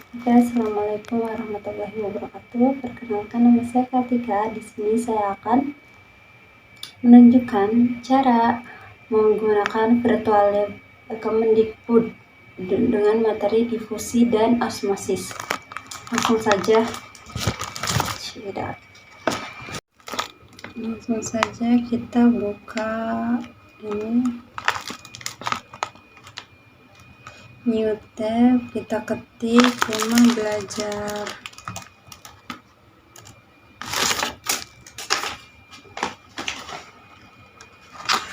Oke, assalamualaikum warahmatullahi wabarakatuh. Perkenalkan, nama saya Kartika. Di sini saya akan menunjukkan cara menggunakan virtual lab Kemendikbud dengan materi difusi dan osmosis. Langsung saja kita buka ini new tab, kita ketik rumah belajar.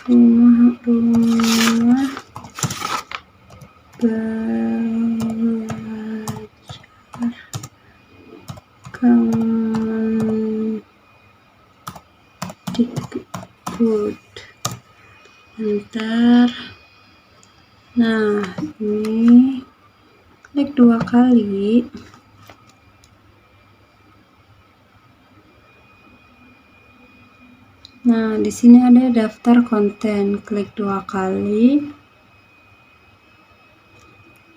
Rumah belajar Kemendikbud. Enter. Nah, ini klik 2 kali. Nah, di sini ada daftar konten. Klik 2 kali.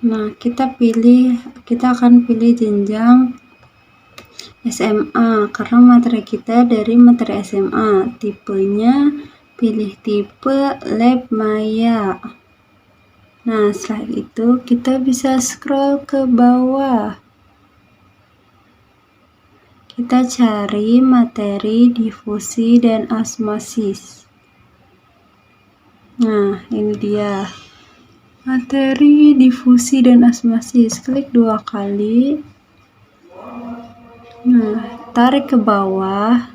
Nah, kita akan pilih jenjang SMA karena materi kita dari materi SMA. Tipenya pilih tipe Lab Maya. Nah, setelah itu kita bisa scroll ke bawah. Kita cari materi difusi dan osmosis. Nah, ini dia. Materi difusi dan osmosis. Klik 2 kali. Nah, tarik ke bawah.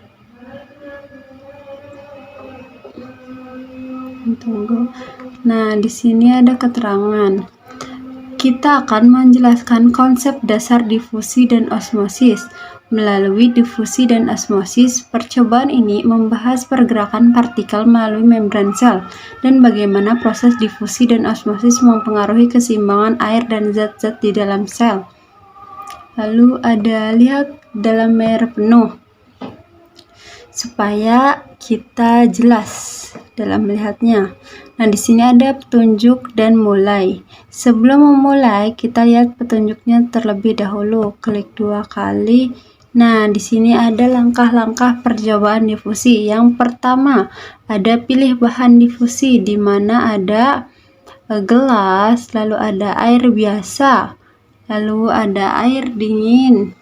Tunggu. Nah, di sini ada keterangan. Kita akan menjelaskan konsep dasar difusi dan osmosis. Melalui difusi dan osmosis, percobaan ini membahas pergerakan partikel melalui membran sel dan bagaimana proses difusi dan osmosis mempengaruhi keseimbangan air dan zat-zat di dalam sel. Lalu ada lihat dalam air penuh. Supaya kita jelas dalam melihatnya. Nah, di sini ada petunjuk dan mulai. Sebelum memulai, kita lihat petunjuknya terlebih dahulu. Klik 2 kali. Nah, di sini ada langkah-langkah percobaan difusi. Yang pertama, ada pilih bahan difusi, di mana ada gelas, lalu ada air biasa, lalu ada air dingin,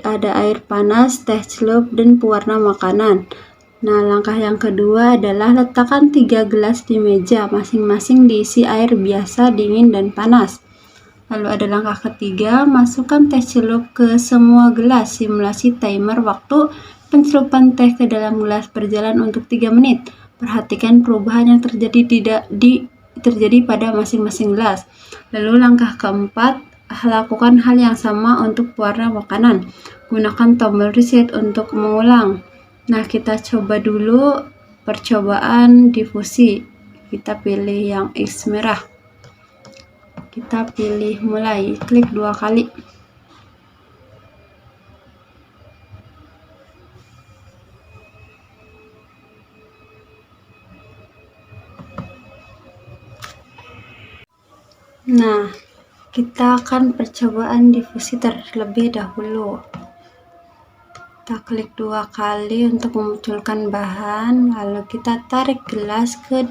ada air panas, teh celup, dan pewarna makanan. Nah, langkah yang kedua adalah letakkan 3 gelas di meja, masing-masing diisi air biasa, dingin, dan panas. Lalu ada langkah ketiga, masukkan teh celup ke semua gelas. Simulasi timer waktu pencelupan teh ke dalam gelas berjalan untuk 3 menit. Perhatikan perubahan yang terjadi pada masing-masing gelas. Lalu langkah keempat, lakukan hal yang sama untuk pewarna makanan. Gunakan tombol reset untuk mengulang. Nah, kita coba dulu percobaan difusi. Kita pilih yang X merah. Kita pilih mulai. Klik 2 kali. Nah, kita akan percobaan difusi terlebih dahulu. Kita klik 2 kali untuk memunculkan bahan, lalu kita tarik gelas ke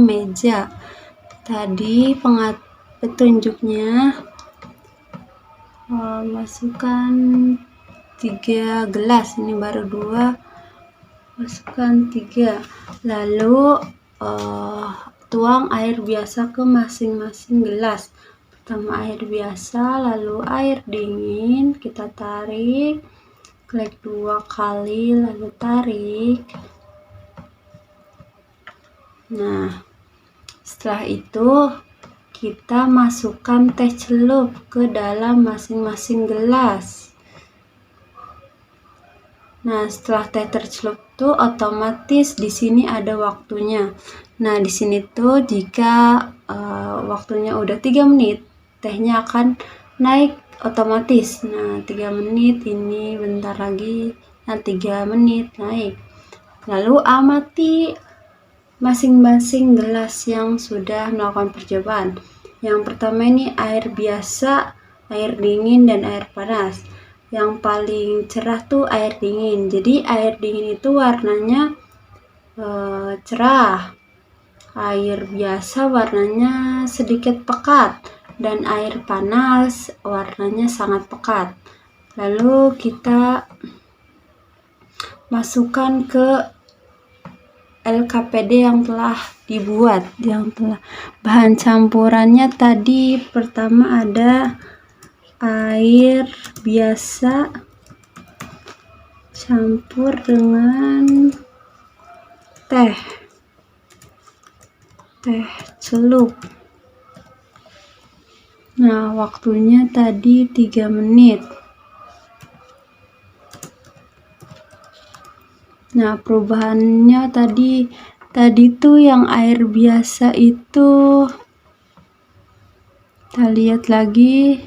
meja. Tadi petunjuknya masukkan 3 gelas, ini baru 2, masukkan 3, lalu tuang air biasa ke masing-masing gelas. Pertama air biasa, lalu air dingin, kita tarik, klik 2 kali, lalu tarik. Nah, setelah itu kita masukkan teh celup ke dalam masing-masing gelas. Nah, setelah teh tercelup tuh otomatis di sini ada waktunya. Nah, di sini tuh jika waktunya udah 3 menit, tehnya akan naik otomatis. Nah, 3 menit ini bentar lagi. Nah, 3 menit naik. Lalu amati masing-masing gelas yang sudah melakukan percobaan. Yang pertama ini air biasa, air dingin, dan air panas. Yang paling cerah tuh air dingin. Jadi air dingin itu warnanya cerah. Air biasa warnanya sedikit pekat, dan air panas warnanya sangat pekat. Lalu kita masukkan ke LKPD yang telah dibuat, bahan campurannya tadi pertama ada air biasa campur dengan teh celup. Nah, waktunya tadi 3 menit. Nah, perubahannya tadi tuh yang air biasa itu, kita lihat lagi,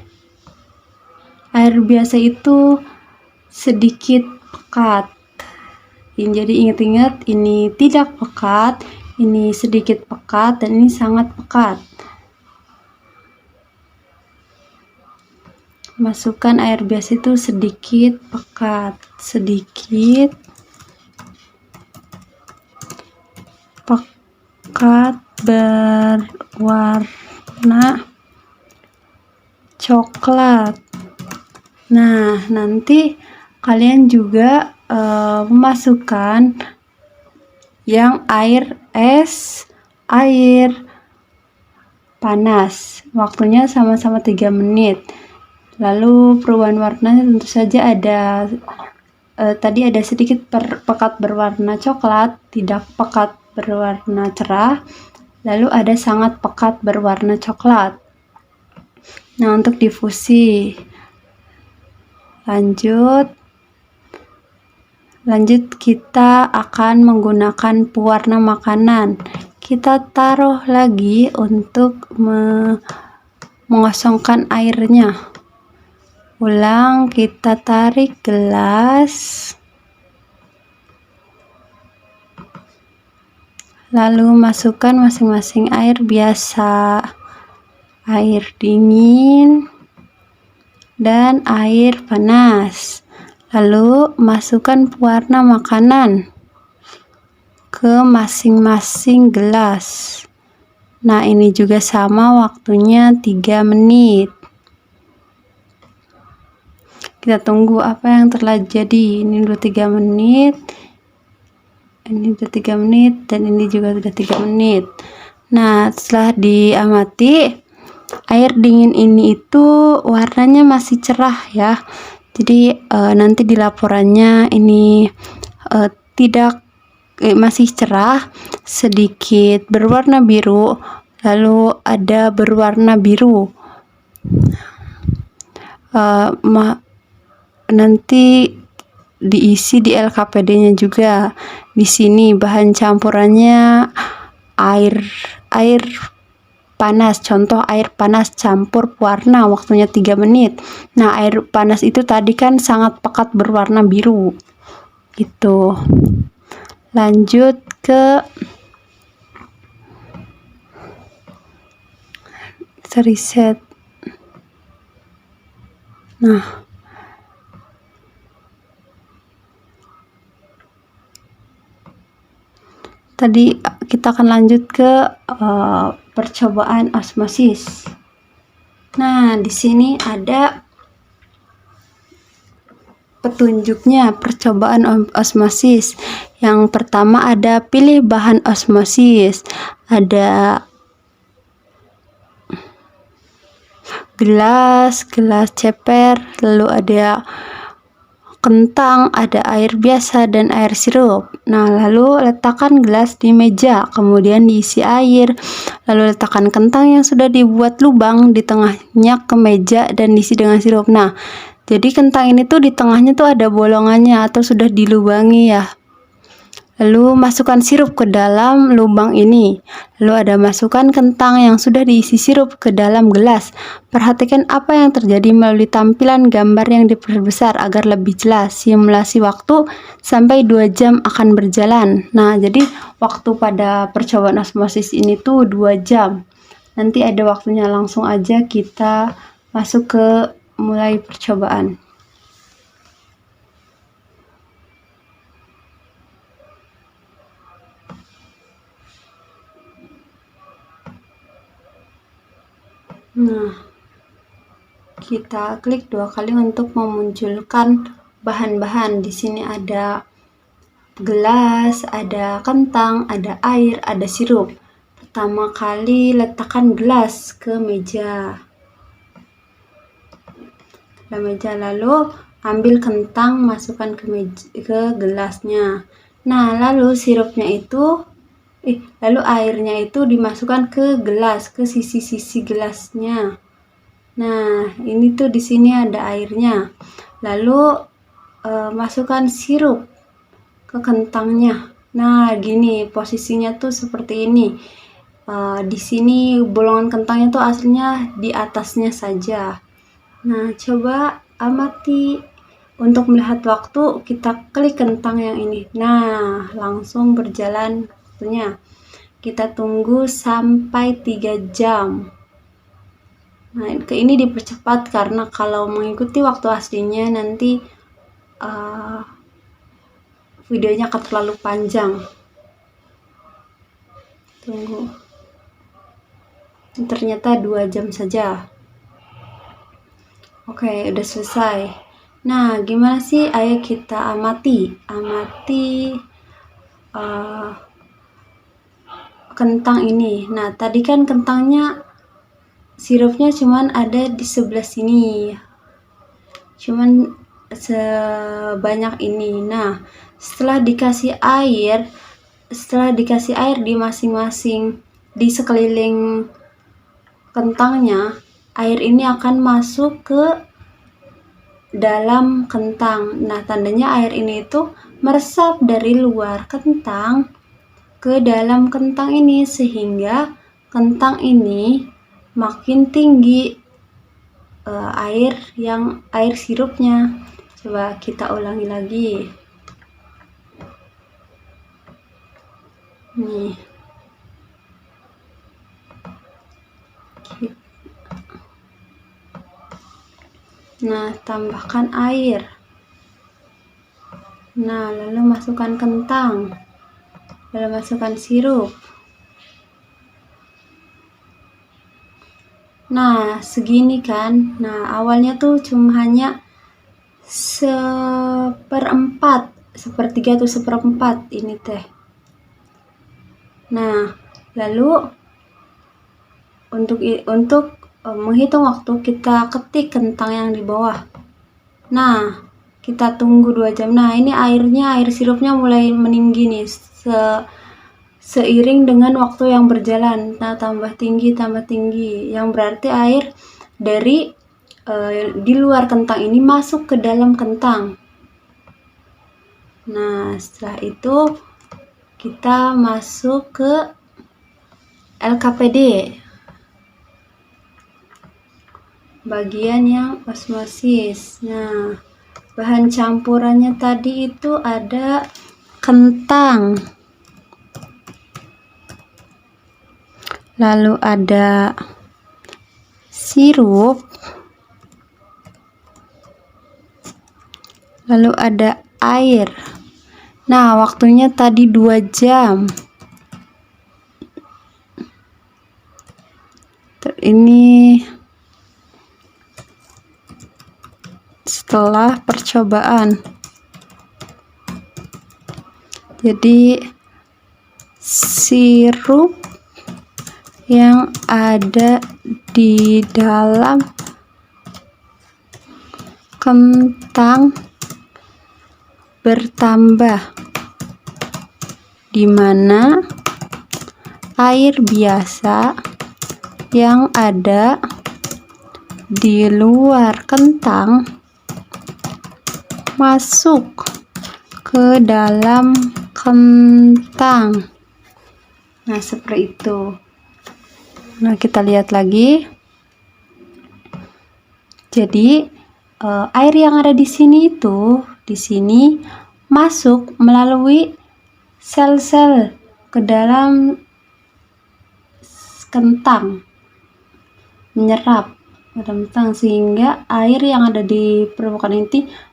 air biasa itu sedikit pekat. Jadi ingat-ingat, ini tidak pekat, ini sedikit pekat, dan ini sangat pekat. Masukkan air biasa itu sedikit pekat, berwarna coklat. Nah, nanti kalian juga memasukkan yang air es, air panas. Waktunya sama-sama 3 menit. Lalu perubahan warnanya tentu saja ada tadi ada sedikit pekat berwarna coklat, tidak pekat berwarna cerah, lalu ada sangat pekat berwarna coklat. Nah, untuk difusi lanjut kita akan menggunakan pewarna makanan. Kita taruh lagi untuk mengosongkan airnya. Ulang, kita tarik gelas, lalu masukkan masing-masing air biasa, air dingin, dan air panas. Lalu masukkan pewarna makanan ke masing-masing gelas. Nah, ini juga sama, waktunya 3 menit. Kita tunggu apa yang terjadi. Ini udah 3 menit, ini udah 3 menit, dan ini juga sudah 3 menit. Nah, setelah diamati, air dingin ini itu warnanya masih cerah ya. Jadi nanti di laporannya ini masih cerah, sedikit berwarna biru, lalu ada berwarna biru. Nanti diisi di LKPD-nya juga. Di sini bahan campurannya air panas, contoh air panas campur pewarna, waktunya 3 menit. Nah, air panas itu tadi kan sangat pekat berwarna biru gitu. Lanjut ke riset. Nah, tadi kita akan lanjut ke percobaan osmosis. Nah, di sini ada petunjuknya percobaan osmosis. Yang pertama ada pilih bahan osmosis. Ada gelas ceper, lalu ada kentang, ada air biasa, dan air sirup. Nah, lalu letakkan gelas di meja, kemudian diisi air, lalu letakkan kentang yang sudah dibuat lubang di tengahnya ke meja dan diisi dengan sirup. Nah, jadi kentang ini tuh di tengahnya tuh ada bolongannya atau sudah dilubangi ya. Lalu masukkan sirup ke dalam lubang ini. Lalu ada masukkan kentang yang sudah diisi sirup ke dalam gelas. Perhatikan apa yang terjadi melalui tampilan gambar yang diperbesar agar lebih jelas. Simulasi waktu sampai 2 jam akan berjalan. Nah, jadi waktu pada percobaan osmosis ini tuh 2 jam. nanti ada waktunya, langsung aja kita masuk ke mulai percobaan. Nah, kita klik 2 kali untuk memunculkan bahan-bahan. Di sini ada gelas, ada kentang, ada air, ada sirup. Pertama kali letakkan gelas ke meja. Lalu ambil kentang, masukkan ke gelasnya. Nah, lalu sirupnya itu lalu airnya itu dimasukkan ke gelas, ke sisi-sisi gelasnya. Nah, ini tuh di sini ada airnya. Lalu masukkan sirup ke kentangnya. Nah, gini posisinya tuh seperti ini. Di sini bolongan kentangnya tuh aslinya di atasnya saja. Nah, coba amati. Untuk melihat waktu, kita klik kentang yang ini. Nah, langsung berjalan waktunya. Kita tunggu sampai 3 jam. Nah, ini dipercepat karena kalau mengikuti waktu aslinya nanti videonya akan terlalu panjang. Tunggu. Ternyata 2 jam saja. Oke, udah selesai. Nah, gimana sih? Ayo kita amati kentang ini. Nah, tadi kan kentangnya sirupnya cuman ada di sebelah sini, cuman sebanyak ini. Nah, setelah dikasih air di masing-masing di sekeliling kentangnya, air ini akan masuk ke dalam kentang. Nah, tandanya air ini itu meresap dari luar kentang ke dalam kentang ini, sehingga kentang ini makin tinggi air sirupnya. Coba kita ulangi lagi. Nih. Nah, tambahkan air. Nah, lalu masukkan kentang. Lalu masukkan sirup. Nah, segini kan. Nah, awalnya tuh cuma hanya 1/4, 1/3 atau 1/4 ini teh. Nah, lalu untuk menghitung waktu, kita ketik kentang yang di bawah. Nah, kita tunggu 2 jam. Nah, ini air sirupnya mulai meninggi nih seiring dengan waktu yang berjalan. Nah, tambah tinggi, yang berarti air dari di luar kentang ini masuk ke dalam kentang. Nah, setelah itu kita masuk ke LKPD, bagian yang osmosis. Nah, bahan campurannya tadi itu ada kentang, lalu ada sirup, lalu ada air. Nah, waktunya tadi 2 jam. Ini setelah percobaan. Jadi sirup yang ada di dalam kentang bertambah, di mana air biasa yang ada di luar kentang masuk ke dalam kentang. Nah, seperti itu. Nah, kita lihat lagi. Jadi air yang ada di sini masuk melalui sel-sel ke dalam kentang. menyerap mentang sehingga air yang ada di permukaan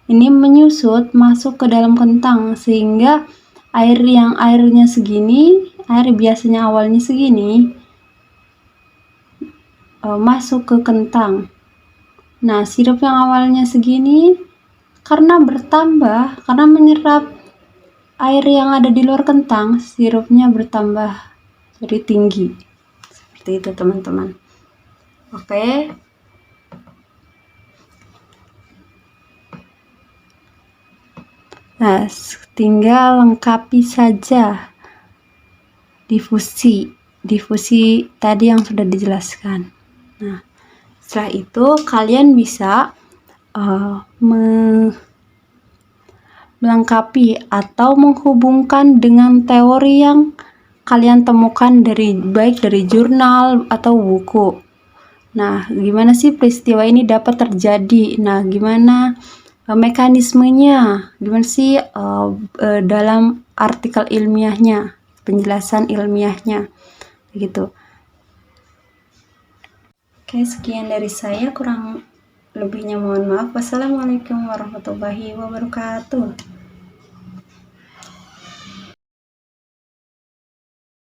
ini menyusut masuk ke dalam kentang, sehingga airnya segini, air biasanya awalnya segini, masuk ke kentang. Nah, sirup yang awalnya segini karena bertambah, karena menyerap air yang ada di luar kentang, sirupnya bertambah jadi tinggi. Seperti itu teman-teman. Oke. Nah, tinggal lengkapi saja difusi tadi yang sudah dijelaskan. Nah, setelah itu kalian bisa melengkapi atau menghubungkan dengan teori yang kalian temukan baik dari jurnal atau buku. Nah, gimana sih peristiwa ini dapat terjadi? Nah, gimana mekanismenya? Gimana sih dalam artikel ilmiahnya, penjelasan ilmiahnya, gitu. Oke, sekian dari saya, kurang lebihnya mohon maaf. Wassalamualaikum warahmatullahi wabarakatuh.